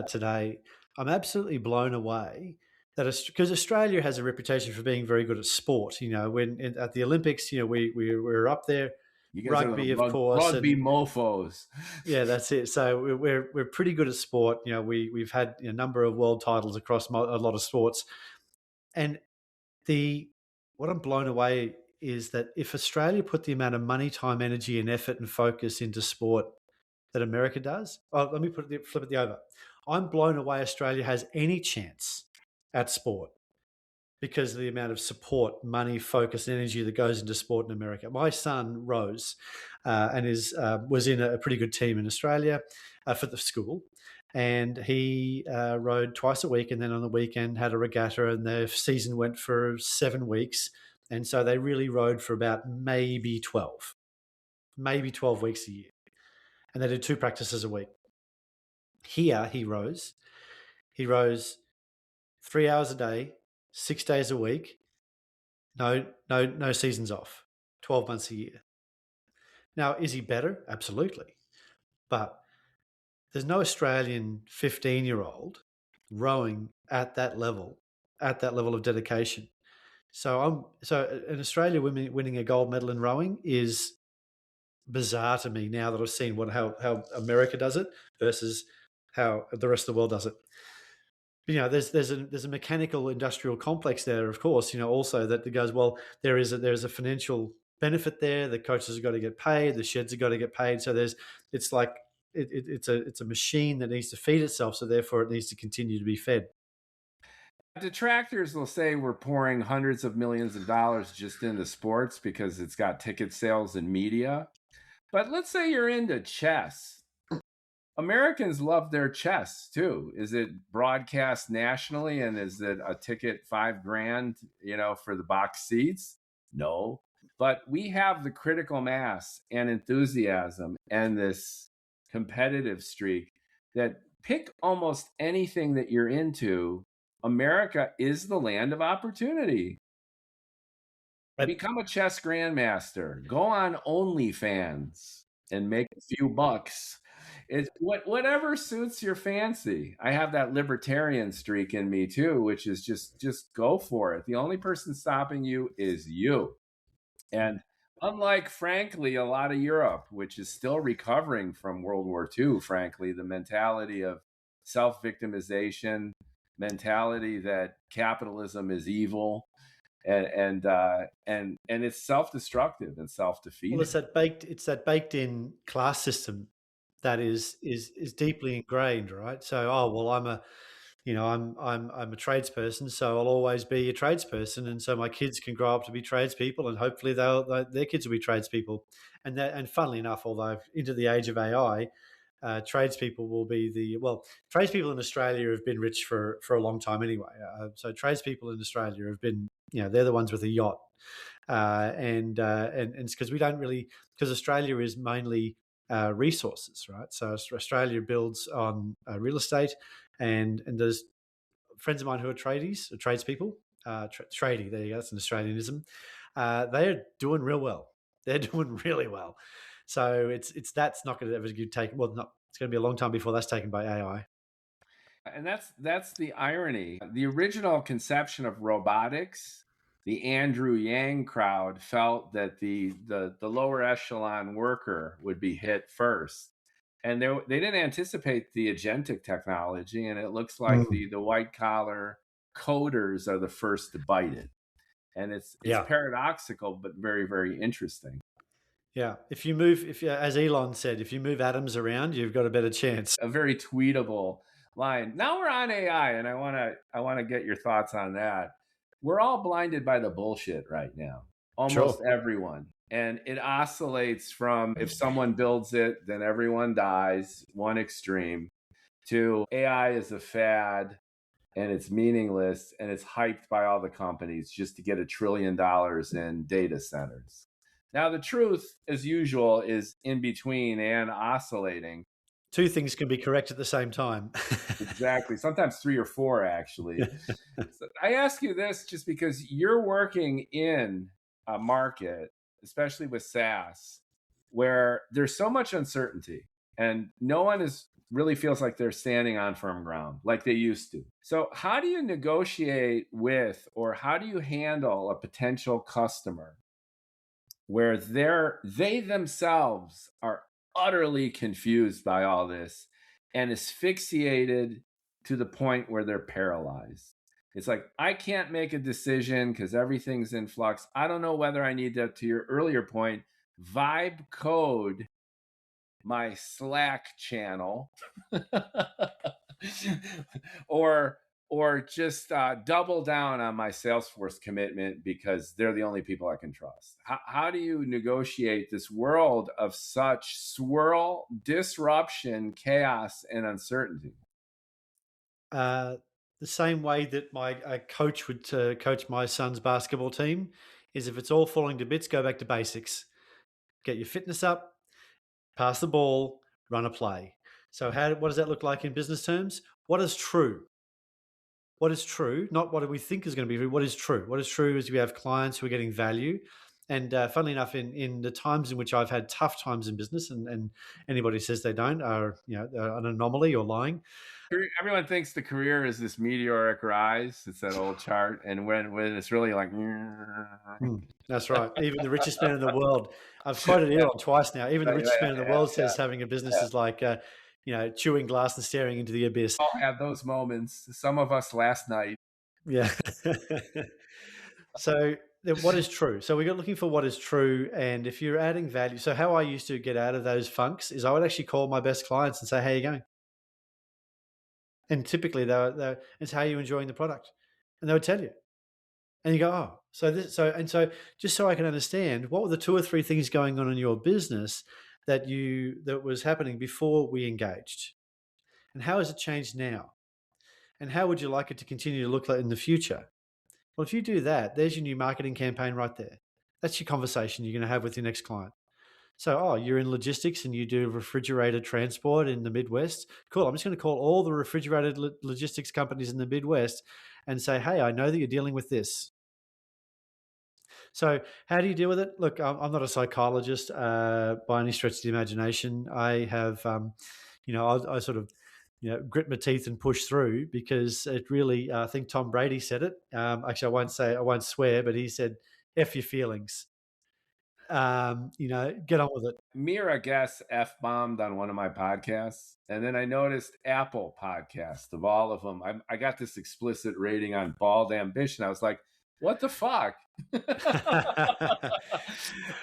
today, I'm absolutely blown away that because Australia has a reputation for being very good at sport. When at the Olympics, we're up there. You guys rugby, of course, rugby mofos. Yeah, that's it. So we're pretty good at sport. We've had a number of world titles across a lot of sports, and what I'm blown away is that if Australia put the amount of money, time, energy, and effort and focus into sport that America does, let me flip it the over. I'm blown away Australia has any chance at sport because of the amount of support, money, focus, and energy that goes into sport in America. My son Rose and was in a pretty good team in Australia for the school, and he rode twice a week, and then on the weekend had a regatta, and their season went for 7 weeks, and so they really rode for about maybe 12 weeks a year, and they did 2 practices a week. Here he rows 3 hours a day, 6 days a week, no seasons off, 12 months a year. Now, is he better? Absolutely. But there's no Australian 15-year-old rowing at that level of dedication. So in Australia, winning a gold medal in rowing is bizarre to me now that I've seen how America does it versus how the rest of the world does it. There's a mechanical industrial complex there, of course. Also that goes, well, there's a financial benefit there. The coaches have got to get paid. The sheds have got to get paid. So it's a machine that needs to feed itself. So therefore, it needs to continue to be fed. Detractors will say we're pouring hundreds of millions of dollars just into sports because it's got ticket sales and media. But let's say you're into chess. Americans love their chess too. Is it broadcast nationally, and is it a ticket $5,000, for the box seats? No, but we have the critical mass and enthusiasm and this competitive streak that pick almost anything that you're into. America is the land of opportunity. Become a chess grandmaster. Go on OnlyFans and make a few bucks. It's whatever suits your fancy. I have that libertarian streak in me too, which is just go for it. The only person stopping you is you. And unlike, frankly, a lot of Europe, which is still recovering from World War II, frankly, the mentality of self-victimization, mentality that capitalism is evil, and it's self-destructive and self-defeating. Well, it's that baked in class system that is deeply ingrained, right? So, I'm I'm a tradesperson, so I'll always be a tradesperson, and so my kids can grow up to be tradespeople, and hopefully their kids will be tradespeople. And funnily enough, although into the age of AI, tradespeople will be tradespeople in Australia have been rich for a long time anyway. So tradespeople in Australia have been, they're the ones with a yacht, and it's because we don't really, because Australia is mainly resources, right? So Australia builds on real estate, and there's friends of mine who are tradespeople. Tradie, there you go. That's an Australianism. They're doing real well. They're doing really well. So that's not going to ever take. Well, not. It's going to be a long time before that's taken by AI. And that's the irony. The original conception of robotics, the Andrew Yang crowd felt that the lower echelon worker would be hit first. And they didn't anticipate the agentic technology, and it looks like the white collar coders are the first to bite it. And it's paradoxical, but very, very interesting. Yeah, as Elon said, if you move atoms around, you've got a better chance. A very tweetable line. Now we're on AI, and I want to get your thoughts on that. We're all blinded by the bullshit right now. Almost everyone. And it oscillates from, if someone builds it, then everyone dies, one extreme, to AI is a fad and it's meaningless and it's hyped by all the companies just to get $1 trillion in data centers. Now, the truth, as usual, is in between and oscillating. Two things can be correct at the same time. Exactly. Sometimes 3 or 4, actually. So I ask you this just because you're working in a market, especially with SaaS, where there's so much uncertainty and no one really feels like they're standing on firm ground like they used to. So how do you negotiate with, or how do you handle a potential customer where they themselves are utterly confused by all this and asphyxiated to the point where they're paralyzed? It's like, I can't make a decision because everything's in flux. I don't know whether I need to your earlier point, vibe code my Slack channel or just double down on my Salesforce commitment because they're the only people I can trust. How do you negotiate this world of such swirl, disruption, chaos, and uncertainty? The same way that a coach would coach my son's basketball team is, if it's all falling to bits, go back to basics. Get your fitness up, pass the ball, run a play. So what does that look like in business terms? What is true? What is true? Not what do we think is going to be true. What is true? What is true is we have clients who are getting value. And funnily enough, in the times in which I've had tough times in business, and anybody says they don't are an anomaly or lying. Everyone thinks the career is this meteoric rise. It's that old chart, and when it's really like, that's right. Even the richest man in the world. I've quoted Elon twice now. Even the richest man in the world says having a business is like chewing glass and staring into the abyss. All have those moments. Some of us last night. Yeah. So what is true? So we got looking for what is true, and if you're adding value. So how I used to get out of those funks is I would actually call my best clients and say, "How are you going?" And typically, it's, "How are you enjoying the product?" And they would tell you. And you go, "Oh, so just so I can understand, what were the 2 or 3 things going on in your business that was happening before we engaged? And how has it changed now? And how would you like it to continue to look like in the future?" Well, if you do that, there's your new marketing campaign right there. That's your conversation you're going to have with your next client. So, you're in logistics and you do refrigerated transport in the Midwest. Cool. I'm just going to call all the refrigerated logistics companies in the Midwest and say, "Hey, I know that you're dealing with this. So how do you deal with it?" Look, I'm not a psychologist by any stretch of the imagination. I have, I sort of, grit my teeth and push through, because it really, I think Tom Brady said it. Actually, I won't swear, but he said, "F your feelings." Get on with it. Mira Guess F-bombed on one of my podcasts. And then I noticed Apple Podcast, of all of them, I got this explicit rating on Bald Ambition. I was like, what the fuck? And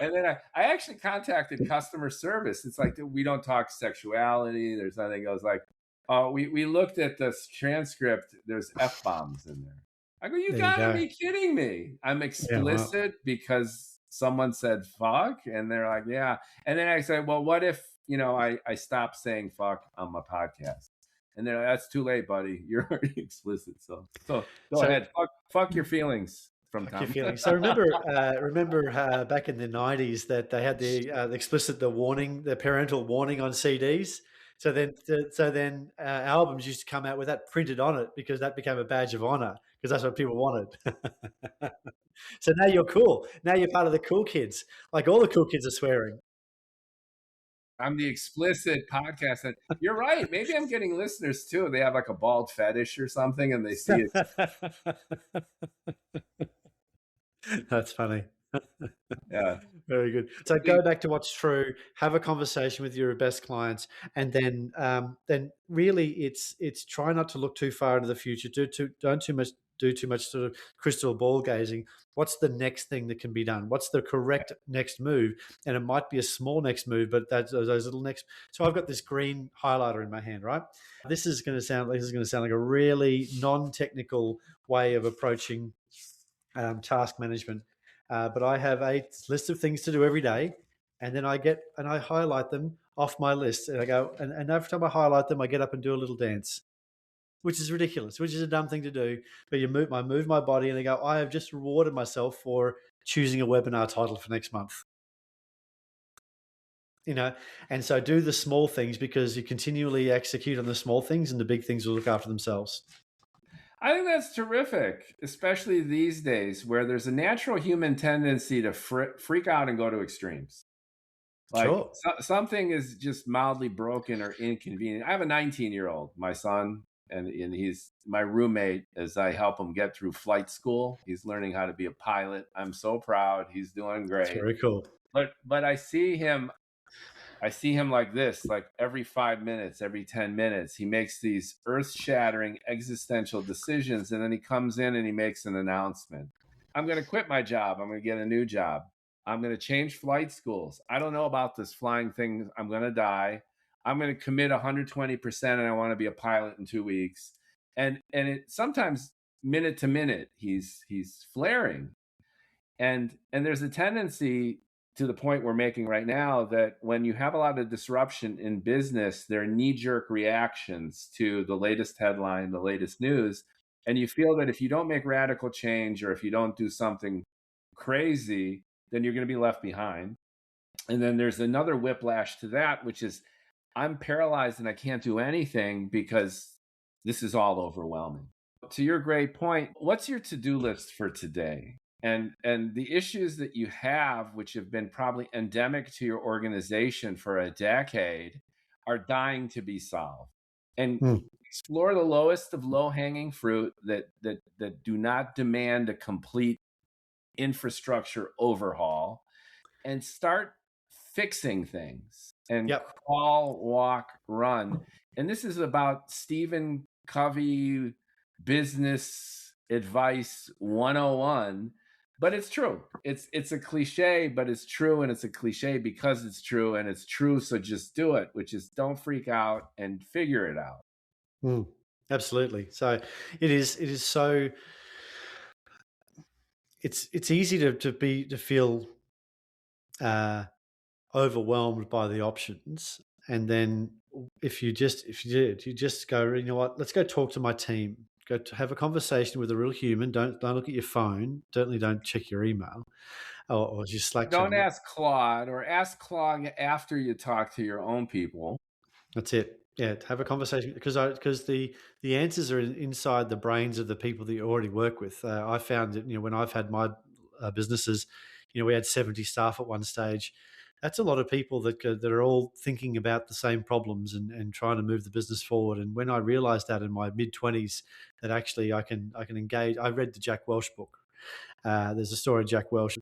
then I actually contacted customer service. It's like, we don't talk sexuality. There's nothing. I was like, we looked at this transcript. There's F bombs in there. I go, you There you gotta go. be kidding me. I'm Yeah, well, explicit because someone said fuck, and they're like, yeah. And then I said, well, what if I stop saying fuck on my podcast? And they're like, that's too late, buddy. You're already explicit. So go so ahead, fuck your feelings from fuck your time. feelings. So remember back in the 90s that they had the explicit, the warning, the parental warning on CDs. So then albums used to come out with that printed on it because that became a badge of honor because that's what people wanted. So now you're cool. Now you're part of the cool kids. Like all the cool kids are swearing. I'm the explicit podcast. And you're right. Maybe I'm getting listeners too. They have like a bald fetish or something, and they see it. That's funny. Yeah. Very good. So go back to what's true. Have a conversation with your best clients, and then really it's try not to look too far into the future. Don't do too much sort of crystal ball gazing. What's the next thing that can be done? What's the correct next move? And it might be a small next move, but that's those little next. So I've got this green highlighter in my hand, right? This is going to sound like a really non-technical way of approaching task management. But I have a list of things to do every day, and then I highlight them off my list, and I go, and every time I highlight them, I get up and do a little dance, which is ridiculous, which is a dumb thing to do. But I move my body, and I go, I have just rewarded myself for choosing a webinar title for next month. And so do the small things because you continually execute on the small things, and the big things will look after themselves. I think that's terrific, especially these days where there's a natural human tendency to freak out and go to extremes. Like Sure. something is just mildly broken or inconvenient. I have a 19-year-old, my son, and he's my roommate as I help him get through flight school. He's learning how to be a pilot. I'm so proud. He's doing great. That's very cool. But I see him like this, like every 5 minutes, every 10 minutes, he makes these earth-shattering existential decisions. And then he comes in and he makes an announcement. I'm going to quit my job. I'm going to get a new job. I'm going to change flight schools. I don't know about this flying thing. I'm going to die. I'm going to commit 120% and I want to be a pilot in 2 weeks. And it sometimes minute to minute, he's flaring. And there's a tendency to the point we're making right now that when you have a lot of disruption in business, there are knee-jerk reactions to the latest headline, the latest news. And you feel that if you don't make radical change or if you don't do something crazy, then you're going to be left behind. And then there's another whiplash to that, which is I'm paralyzed and I can't do anything because this is all overwhelming. To your great point, what's your to-do list for today? And the issues that you have, which have been probably endemic to your organization for a decade, are dying to be solved. And explore the lowest of low-hanging fruit that do not demand a complete infrastructure overhaul, and start fixing things. And crawl, walk, run. And this is about Stephen Covey business advice 101. But it's true. It's a cliche, but it's true, and it's a cliche because it's true, and it's true. So just do it, which is don't freak out and figure it out. Absolutely. So it is so it's easy to feel overwhelmed by the options, and then if you just go, you know what, let's go talk to my team. Go to have a conversation with a real human. Don't look at your phone. Certainly don't check your email or just Slack. Don't ask Claude, or ask Claude after you talk to your own people. That's it. Yeah, have a conversation because the answers are inside the brains of the people that you already work with. I found that when I've had my businesses, we had 70 staff at one stage. That's a lot of people that are all thinking about the same problems and trying to move the business forward. And when I realized that in my mid-20s, that actually I can engage. I read the Jack Welch book. There's a story of Jack Welch,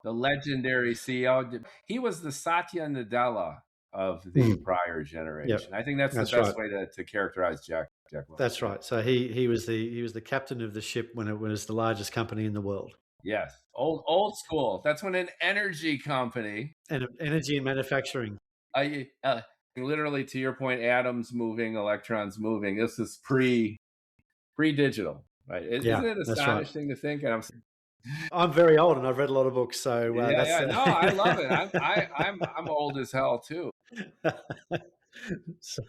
the legendary CEO. He was the Satya Nadella of the prior generation. I think that's the best way to characterize Jack Welch. That's right. So he was the captain of the ship when it was the largest company in the world. Yes, old school. That's when an energy company and energy and manufacturing. literally, to your point, atoms moving, electrons moving. This is pre-digital, right? Yeah, Isn't it that's right. astonishing to think? And I'm very old and I've read a lot of books, so that's. yeah. No, I love it. I'm old as hell too. so,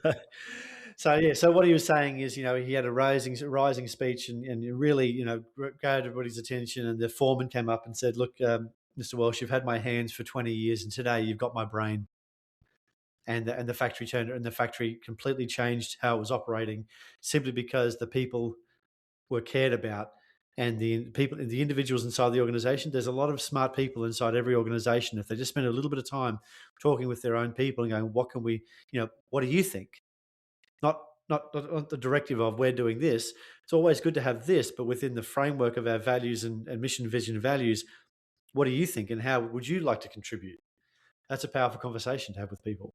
so yeah. So what he was saying is, he had a rising speech, and you really, grabbed everybody's attention. And the foreman came up and said, "Look, Mr. Welsh, you've had my hands for 20 years, and today you've got my brain." And the factory turned, and the factory completely changed how it was operating, simply because the people were cared about, and the individuals inside the organization. There's a lot of smart people inside every organization. If they just spend a little bit of time talking with their own people and going, what can we, what do you think? Not the directive of we're doing this. It's always good to have this, but within the framework of our values and mission, vision, values, what do you think, and how would you like to contribute? That's a powerful conversation to have with people.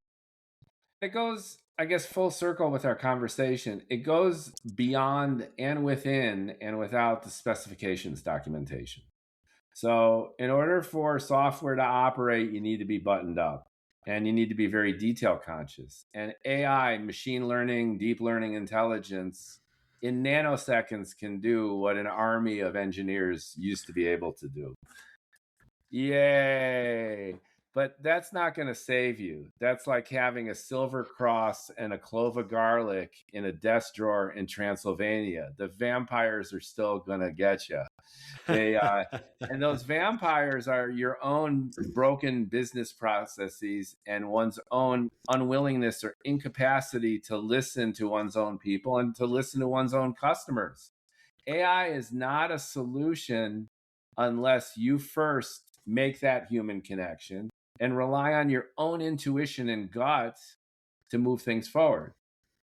It goes, I guess, full circle with our conversation. It goes beyond and within and without the specifications documentation. So in order for software to operate, you need to be buttoned up, and you need to be very detail conscious. And AI, machine learning, deep learning intelligence, in nanoseconds can do what an army of engineers used to be able to do. Yay. But that's not going to save you. That's like having a silver cross and a clove of garlic in a desk drawer in Transylvania. The vampires are still going to get you. And those vampires are your own broken business processes and one's own unwillingness or incapacity to listen to one's own people and to listen to one's own customers. AI is not a solution unless you first make that human connection and rely on your own intuition and gut to move things forward.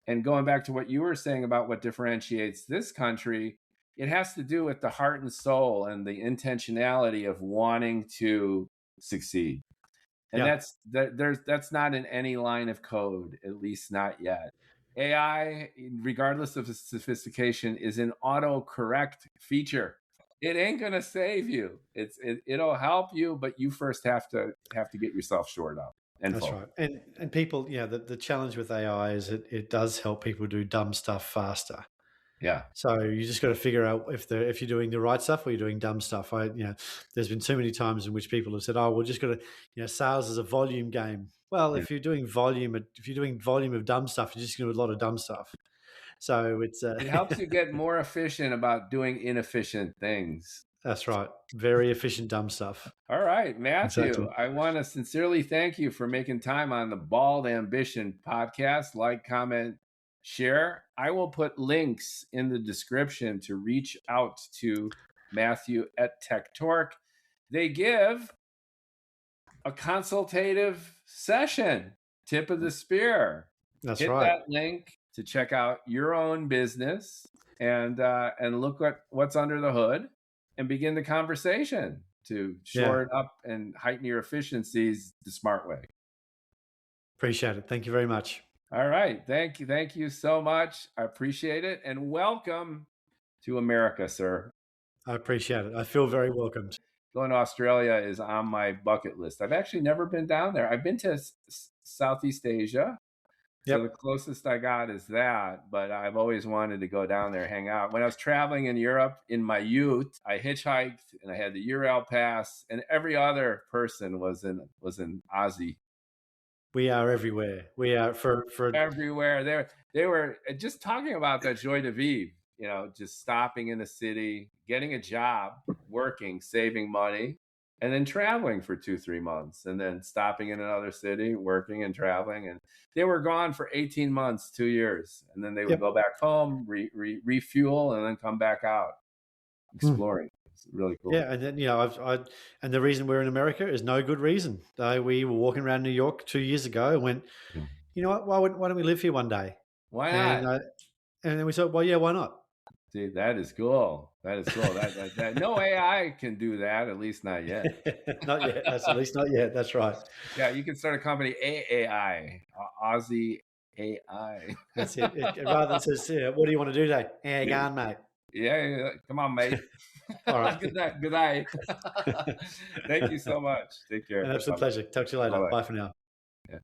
And going back to what you were saying about what differentiates this country, it has to do with the heart and soul and the intentionality of wanting to succeed. And that's not in any line of code, at least not yet. AI, regardless of the sophistication, is an autocorrect feature. It ain't gonna save you. It'll help you, but you first have to get yourself shored up. That's right. And people, the challenge with AI is it does help people do dumb stuff faster. Yeah. So you just got to figure out if you're doing the right stuff or you're doing dumb stuff. There's been too many times in which people have said, "Oh, we're just got to, sales is a volume game." Well, if you're doing volume of dumb stuff, you're just going to do a lot of dumb stuff. So it helps you get more efficient about doing inefficient things. That's right. Very efficient dumb stuff. All right, Matthew, Exactly. I want to sincerely thank you for making time on the Bald Ambition podcast. Like, comment, share. I will put links in the description to reach out to Matthew at Tech Torque. They give a consultative session, tip of the spear. That's Hit right. that link to check out your own business and look at what's under the hood and begin the conversation to shore it up and heighten your efficiencies the smart way. Appreciate it. Thank you very much. All right. Thank you so much. I appreciate it. And welcome to America, sir. I appreciate it. I feel very welcomed. Going to Australia is on my bucket list. I've actually never been down there. I've been to Southeast Asia. So the closest I got is that, but I've always wanted to go down there, hang out. When I was traveling in Europe in my youth, I hitchhiked and I had the Eurail pass, and every other person was in Aussie. We are everywhere. We are for everywhere. They were just talking about that joie de vivre, just stopping in the city, getting a job, working, saving money, and then traveling for 2-3 months, and then stopping in another city, working and traveling. And they were gone for 18 months, 2 years. And then they would go back home, refuel, and then come back out exploring. It's really cool. Yeah. And then, and the reason we're in America is no good reason. We were walking around New York 2 years ago and went, you know what, why don't we live here one day? Why not? And then we thought, well, yeah, why not? See, that is cool. That no AI can do that, at least not yet. Not yet. That's at least not yet. That's right. Yeah, you can start a company, AAI, Aussie AI. That's it. Rather than says, what do you want to do today? Yeah, go on, mate. Yeah, come on, mate. All right. Good night. Thank you so much. Take care. An absolute pleasure. Talk to you later. Bye for now.